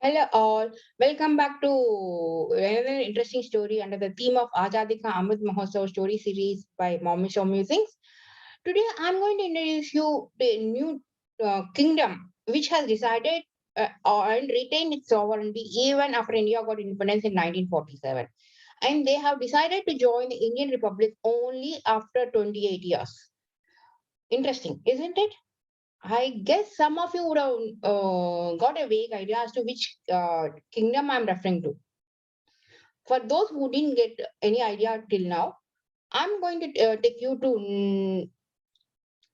Hello all, welcome back to another interesting story under the theme of Azadi Ka Amrit Mahotsav story series by Mommy Show Musings. Today I'm going to introduce you to a new kingdom which has decided and retained its sovereignty even after India got independence in 1947. And they have decided to join the Indian Republic only after 28 years. Interesting, isn't it? I guess some of you would have got a vague idea as to which kingdom I'm referring to. For those who didn't get any idea till now, I'm going to take you to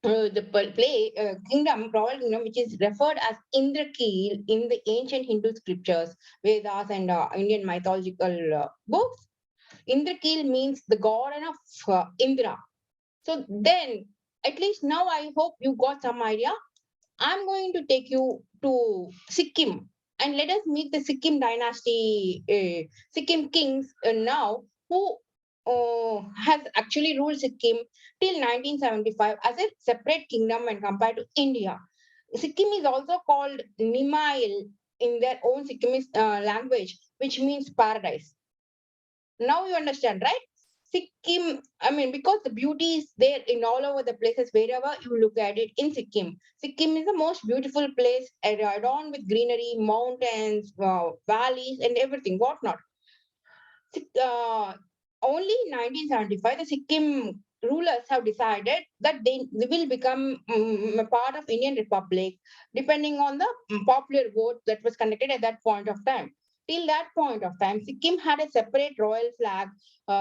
the kingdom, royal kingdom, which is referred as Indrakeel in the ancient Hindu scriptures, Vedas, and Indian mythological books. Indrakeel means the god of Indra. So then, at least now, I hope you got some idea. I'm going to take you to Sikkim and let us meet the Sikkim dynasty, Sikkim kings now, who has actually ruled Sikkim till 1975 as a separate kingdom when compared to India. Sikkim is also called Nyemaeel in their own Sikkimese language, which means paradise. Now you understand, right? Sikkim, I mean, because the beauty is there in all over the places, wherever you look at it in Sikkim. Sikkim is the most beautiful place, adorned with greenery, mountains, valleys, and everything, whatnot. Only in 1975, the Sikkim rulers have decided that they will become a part of Indian Republic, depending on the popular vote that was conducted at that point of time. Till that point of time, Sikkim had a separate royal flag,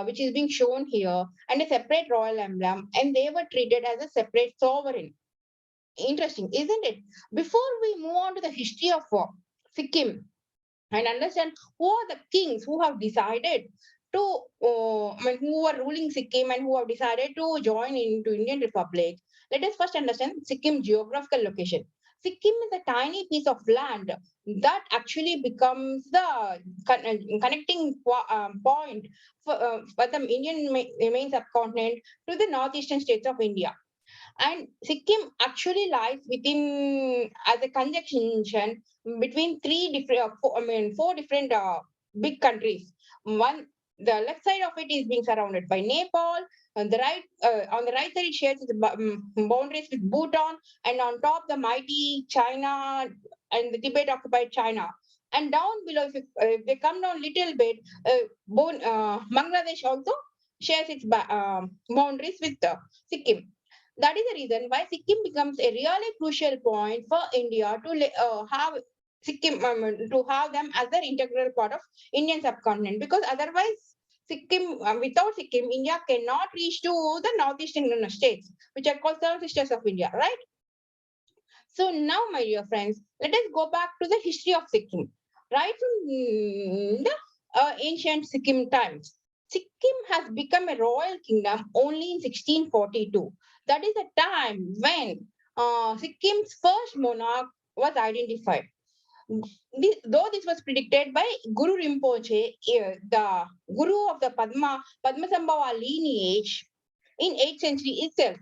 which is being shown here, and a separate royal emblem, and they were treated as a separate sovereign. Interesting, isn't it? Before we move on to the history of Sikkim, and understand who are the kings who have decided to, I mean, who are ruling Sikkim and who have decided to join into Indian Republic. Let us first understand Sikkim geographical location. Sikkim is a tiny piece of land that actually becomes the connecting point for the Indian main subcontinent to the northeastern states of India. And Sikkim actually lies within as a conjunction between four different big countries. One, the left side of it is being surrounded by Nepal. On the right side, it shares its boundaries with Bhutan, and on top, the mighty China and the Tibet occupied China. And down below, if they come down little bit, Bangladesh also shares its boundaries with Sikkim. That is the reason why Sikkim becomes a really crucial point for India to have Sikkim to have them as their integral part of Indian subcontinent. Because otherwise, Sikkim without Sikkim, India cannot reach to the northeastern states, which are called seven sisters of India, right? So now, my dear friends, let us go back to the history of Sikkim. Right from the ancient Sikkim times, Sikkim has become a royal kingdom only in 1642. That is the time when Sikkim's first monarch was identified. Though this was predicted by Guru Rinpoche, the guru of the Padmasambhava lineage in 8th century itself.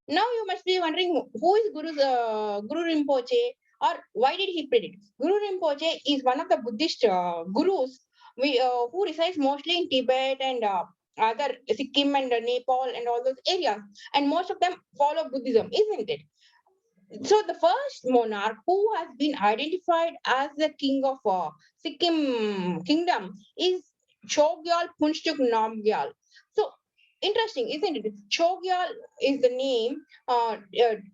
Now you must be wondering who is Guru Rinpoche, or why did he predict? Guru Rinpoche is one of the Buddhist gurus who resides mostly in Tibet and other Sikkim and Nepal and all those areas, and most of them follow Buddhism, isn't it? So the first monarch who has been identified as the king of Sikkim kingdom is Chogyal Namgyal. So interesting, isn't it? Chogyal is the name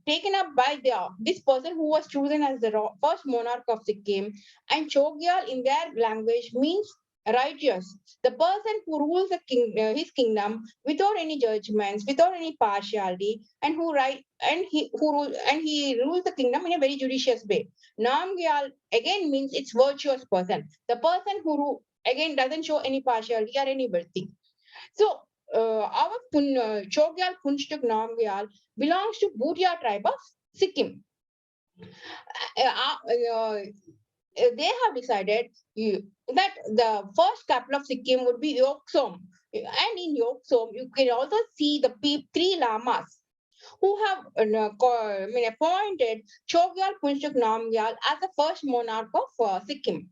taken up by this person who was chosen as the first monarch of Sikkim, and Chogyal in their language means righteous. The person who rules his kingdom without any judgments, without any partiality, and he rules the kingdom in a very judicious way. Namgyal again means it's virtuous person. The person who again doesn't show any partiality or anything. So our Chogyal Punchtuk Namgyal belongs to Bhutia tribe of Sikkim. They have decided that the first capital of Sikkim would be Yoksom. And in Yoksom, you can also see the three lamas. who have appointed Chogyal Namgyal as the first monarch of Sikkim.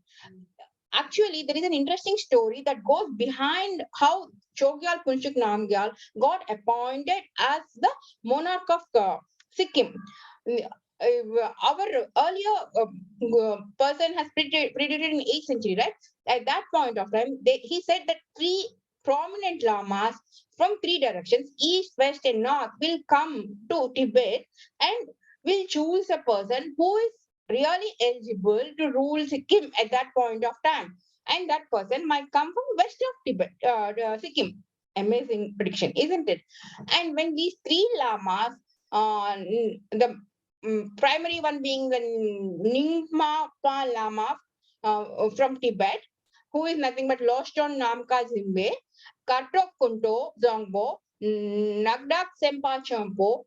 Actually, there is an interesting story that goes behind how Chogyal Namgyal got appointed as the monarch of Sikkim. Our earlier person has predicted in 8th century, right? At that point of time, he said that three prominent lamas from three directions, east, west, and north, will come to Tibet and will choose a person who is really eligible to rule Sikkim at that point of time. And that person might come from west of Tibet, Sikkim. Amazing prediction, isn't it? And when these three lamas, the primary one being the Nyingma Lama from Tibet, who is nothing but Loston Namka Zimbe, Katok Kunto Zongbo, Nagdak Sempa Champo,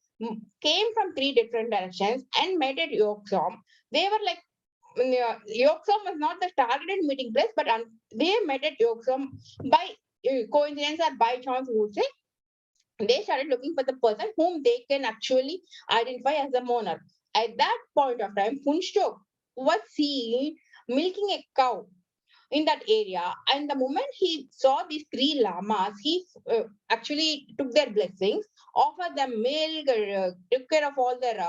came from three different directions and met at Yoksom. They were like, Yoksom was not the targeted meeting place, but they met at Yoksom by coincidence or by chance, we would say. They started looking for the person whom they can actually identify as a monarch. At that point of time, Funchok was seen milking a cow in that area, and the moment he saw these three lamas, he actually took their blessings, offered them milk, took care of all their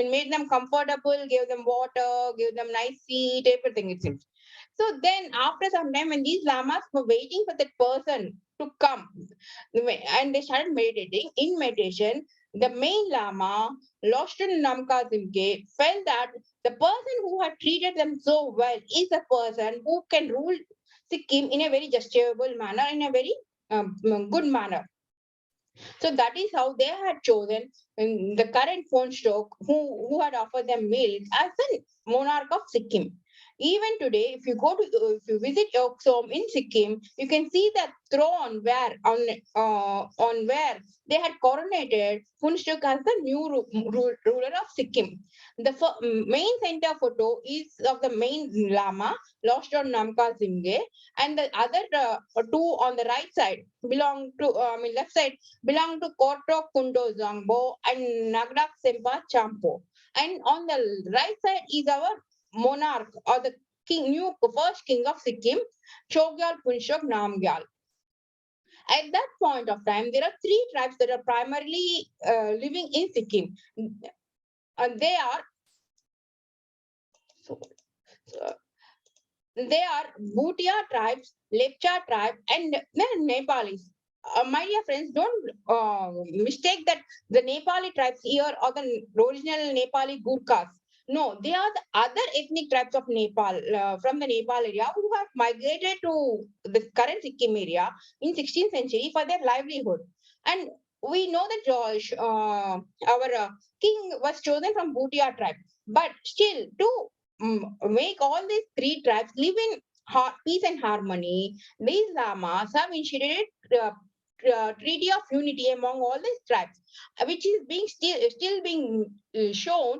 made them comfortable, gave them water, gave them nice seat, everything, it seems. So then, after some time, when these lamas were waiting for that person to come, and they started meditating, in meditation, the main lama, Loshton Namka Zimke, felt that the person who had treated them so well is a person who can rule Sikkim in a very justiciable manner, in a very good manner. So that is how they had chosen the current phone stroke who had offered them milk as the monarch of Sikkim. Even today, if you visit Yoksom in Sikkim, you can see that throne where on where they had coronated Funstuk as the new ruler of Sikkim. The main center photo is of the main Lama, lost on Namka Zimge, and the other two on the right side belong to, left side belong to Koto Kundo Zangbo and Nagdak Sempa Champo. And on the right side is our monarch or the new first king of Sikkim, Chogyal Punshok Namgyal. At that point of time, there are three tribes that are primarily living in Sikkim. And they are uh, they are Bhutia tribes, Lepcha tribe, and then Nepalis. My dear friends, don't mistake that the Nepali tribes here are the original Nepali Gurkhas. No, they are the other ethnic tribes of Nepal from the Nepal area who have migrated to the current Sikkim area in 16th century for their livelihood. And we know that our king was chosen from Bhutia tribe, but still to make all these three tribes live in peace and harmony, these lamas have initiated treaty of unity among all these tribes, which is being still being shown,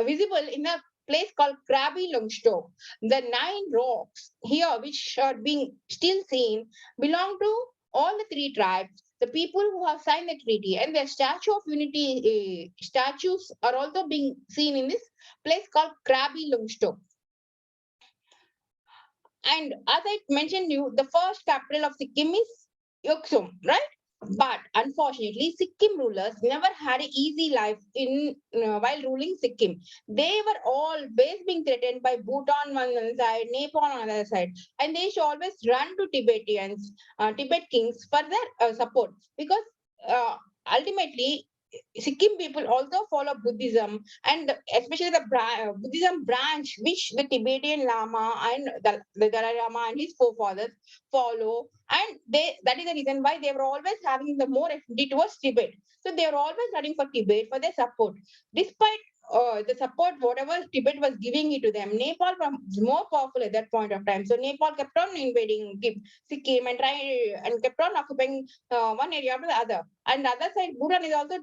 visible in a place called Krabi Lungsto. The nine rocks here, which are being still seen, belong to all the three tribes. The people who have signed the treaty and their Statue of Unity statues are also being seen in this place called Krabi Lungsto. And as I mentioned you, the first capital of Sikkim is Yoksum, right? But unfortunately, Sikkim rulers never had an easy life in while ruling Sikkim. They were always being threatened by Bhutan on one side, Nepal on the other side, and they should always run to Tibet kings for their support because uh, ultimately Sikkim people also follow Buddhism, and especially the Buddhism branch, which the Tibetan Lama and the Dalai Lama and his forefathers follow, and that is the reason why they were always having the more affinity towards Tibet. So they were always running for Tibet for their support. Despite the support whatever Tibet was giving it to them. Nepal was more powerful at that point of time. So Nepal kept on invading Sikkim and kept on occupying one area after the other. And the other side, Bhutan is also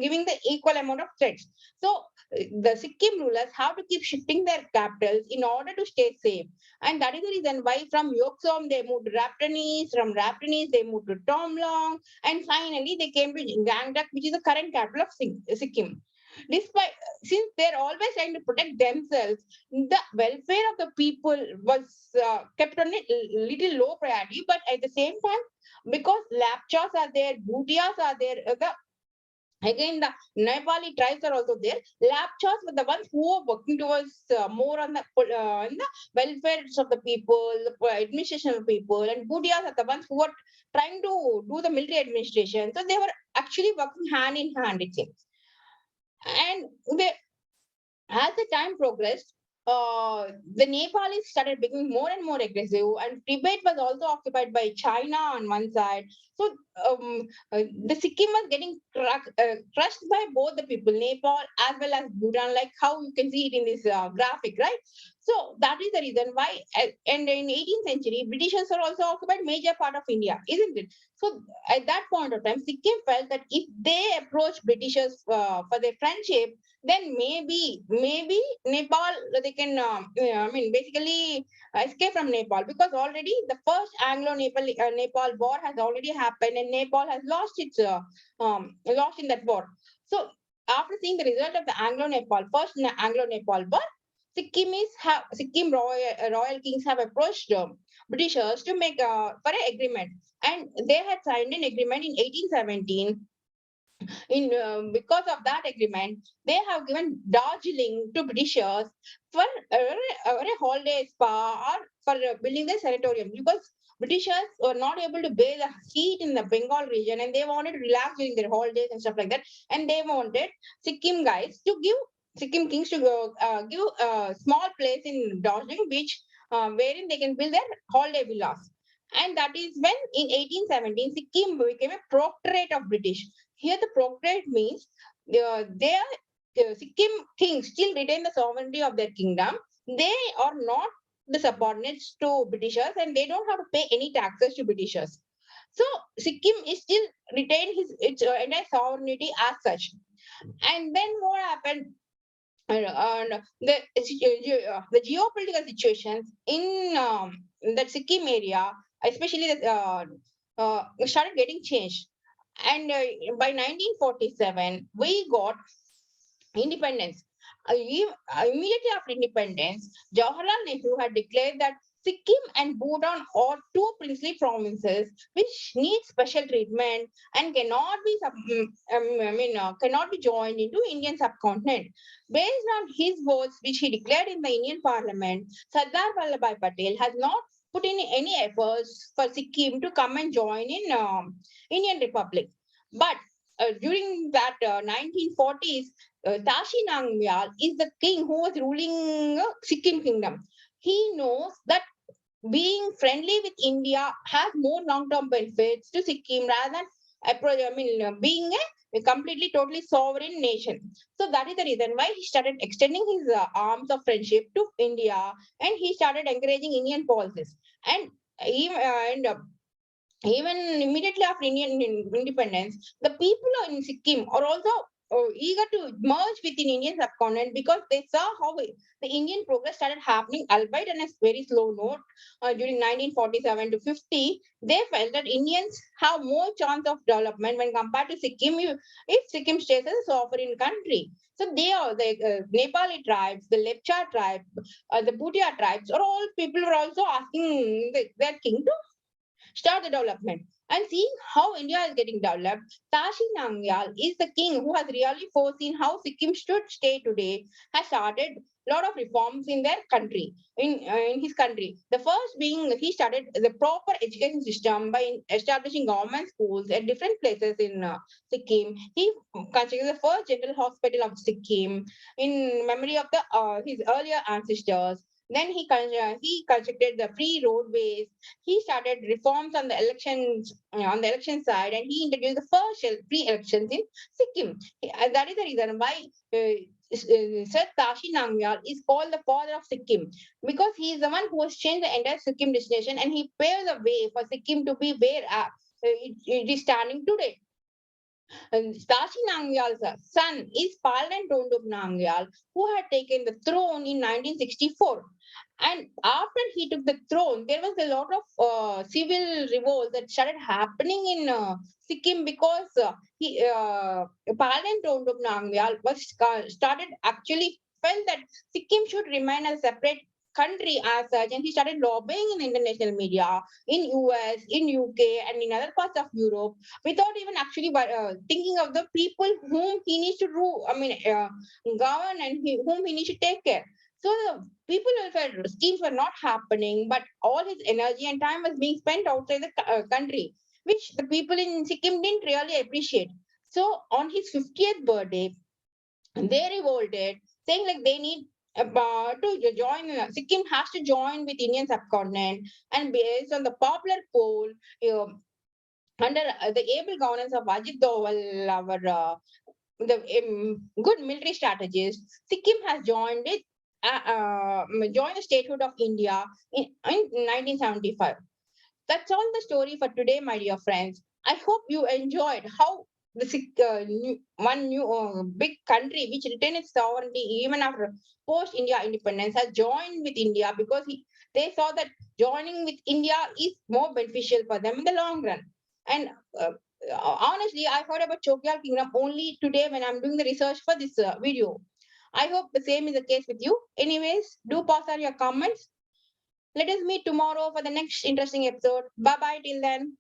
giving the equal amount of threats. So the Sikkim rulers have to keep shifting their capitals in order to stay safe. And that is the reason why from Yoksom they moved to Raptanis, from Raptanis they moved to Tomlong, and finally they came to Gangdak, which is the current capital of Sikkim. Despite, since they're always trying to protect themselves, the welfare of the people was kept on a little low priority. But at the same time, because lapchas are there, bhutias are there, again the Nepali tribes are also there. Lapchas were the ones who were working towards more on in the welfare of the people, the administration of the people, and bhutias are the ones who were trying to do the military administration. So they were actually working hand in hand, it seems. And they, as the time progressed, the Nepalis started becoming more and more aggressive, and Tibet was also occupied by China on one side. So the Sikkim was getting crushed by both the people, Nepal as well as Bhutan, like how you can see it in this graphic, right? So that is the reason why, and in 18th century, Britishers are also occupied major part of India, isn't it? So at that point of time, Sikkim felt that if they approach Britishers for their friendship, then maybe Nepal they can I mean basically escape from Nepal, because already the first Anglo-Nepal war has already happened and Nepal has lost in that war. So after seeing the result of the Anglo-Nepal war, Sikkim royal kings have approached Britishers to make for an agreement, and they had signed an agreement in 1817. In Because of that agreement, they have given Darjeeling to Britishers for a holiday spa or for building the sanatorium, because Britishers were not able to bear the heat in the Bengal region and they wanted to relax during their holidays and stuff like that. And they wanted Sikkim guys to give Sikkim kings to go, give a small place in Darjeeling Beach wherein they can build their holiday villas. And that is when in 1817 Sikkim became a proctorate of British. Here, the proctorate means their Sikkim kings still retain the sovereignty of their kingdom. They are not the subordinates to Britishers, and they don't have to pay any taxes to Britishers. So Sikkim is still retain its entire sovereignty as such. And then what happened? And the geopolitical situations in that Sikkim area, especially started getting changed. And by 1947, we got independence. Immediately after independence, Jawaharlal Nehru had declared that Sikkim and Bhutan are two princely provinces which need special treatment and cannot be cannot be joined into Indian subcontinent. Based on his words, which he declared in the Indian Parliament, Sardar Vallabhbhai Patel has not put in any efforts for Sikkim to come and join in Indian Republic. But during that 1940s, Tashi Nyemaeel is the king who was ruling Sikkim kingdom. He knows that being friendly with India has more long-term benefits to Sikkim rather than being a completely, totally sovereign nation. So that is the reason why he started extending his arms of friendship to India, and he started encouraging Indian policies. And even immediately after Indian independence, the people in Sikkim are also eager to merge within Indian subcontinent, because they saw how the Indian progress started happening, albeit on a very slow note. During 1947 to 50, they felt that Indians have more chance of development when compared to Sikkim if Sikkim stays as a sovereign country. So they are the Nepali tribes, the Lepcha tribe, the Bhutia tribes, or all people were also asking their king to start the development. And seeing how India is getting developed, Tashi Nangyal is the king who has really foreseen how Sikkim should stay today, has started a lot of reforms in their country, in his country. The first being he started the proper education system by establishing government schools at different places in Sikkim. He constructed the first general hospital of Sikkim in memory of his earlier ancestors. Then he constructed the free roadways. He started reforms on the elections on the election side, and he introduced the first free elections in Sikkim. That is the reason why Sir Tashi Namgyal is called the father of Sikkim because he is the one who has changed the entire Sikkim destination, and he paved the way for Sikkim to be where it is standing today. And Tashi Namgyal's son is Palan Tonduk Namgyal, who had taken the throne in 1964. And after he took the throne, there was a lot of civil revolt that started happening in Sikkim because Palan Tonduk Namgyal started actually felt that Sikkim should remain a separate country as such, and he started lobbying in international media in US, in UK, and in other parts of Europe without even actually thinking of the people whom he needs to rule, govern, and whom he needs to take care. So the people welfare schemes were not happening, but all his energy and time was being spent outside the country, which the people in Sikkim didn't really appreciate. So on his 50th birthday, they revolted, saying like they need to join. Sikkim has to join with Indian subcontinent, and based on the popular poll, under the able governance of Ajit Doval, our good military strategist, Sikkim has joined the statehood of India in 1975. That's all the story for today, my dear friends. I hope you enjoyed how one new big country which retained its sovereignty even after post India independence has joined with India because they saw that joining with India is more beneficial for them in the long run. And honestly, I heard about Chogyal Kingdom only today when I'm doing the research for this video. I hope the same is the case with you. Anyways, do pass on your comments. Let us meet tomorrow for the next interesting episode. Bye bye till then.